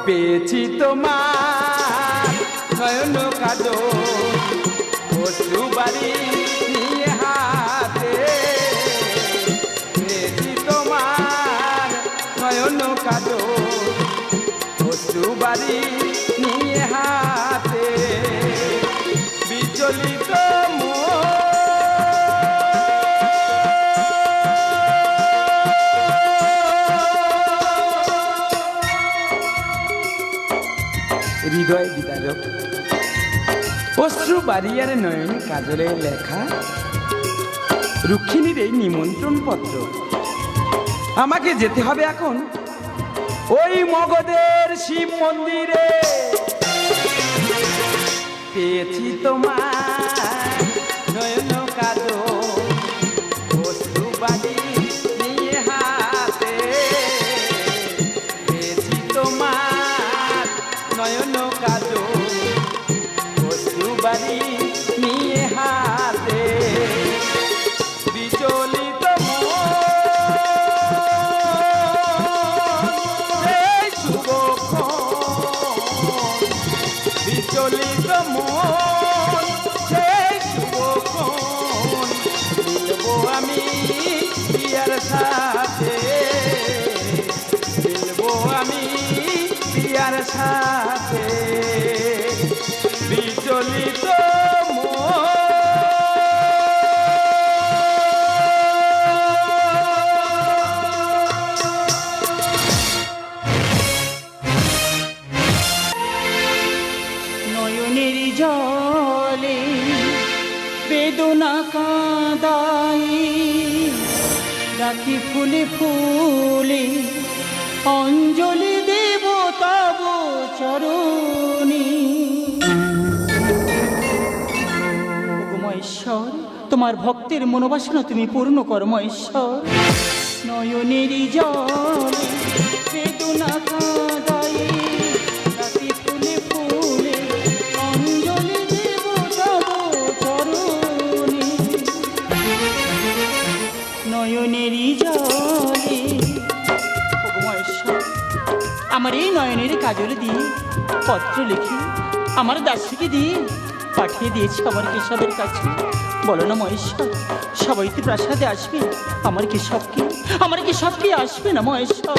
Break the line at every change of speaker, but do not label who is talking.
পেয়েছি তোমার নয়ন কাজল অশ্রুবারি নিয়ে হাতে, পেয়েছি তোমার নয়ন কাজল অশ্রুবারি নিয়ে হাতে, বিচলিত হৃদয় বিদারক অশ্রু বারিয়ার নয়ন কাজলে লেখা রুক্মিণীর এই নিমন্ত্রণ পত্র। আমাকে যেতে হবে এখন ওই মগধের শিব মন্দিরে। পেয়েছি তোমার নয়ন কাজল অশ্রু বারি নিয়ে হাতে, পেয়েছি তোমার নয়ন কাজল অশ্রুবারি নিয়ে হাতে, বিচলিত বিচলিত মন সেই শুভক্ষণ মিলবো আমি প্রিয়ার সাথে, মিলবো আমি প্রিয়ার সাথে, বিচলিত
নয়নের জলে বেদনা কাঁদাই, রাখি ফুলে ফুলে অঞ্জলি দেব তব চরণে। মহেশ্বর, তোমার ভক্তের মনোবাসনা তুমি পূর্ণ করো মহেশ্বর। নয়নের জলে বেদনা কাঁদাই, রাখি ফুলে ফুলে অঞ্জলি দেব তব চরণে। নয়নের জলে মহেশ্বর, আমার এই নয়নের কাজল দিয়ে পত্র লিখে আমার দাসীকে দিয়ে পাঠিয়ে দিয়েছি আমার কেশবের কাছে। বলো না মহেশ্বর, সবাই তো প্রাসাদে আসবে, আমার কেশবকে আসবে না মহেশ্বর?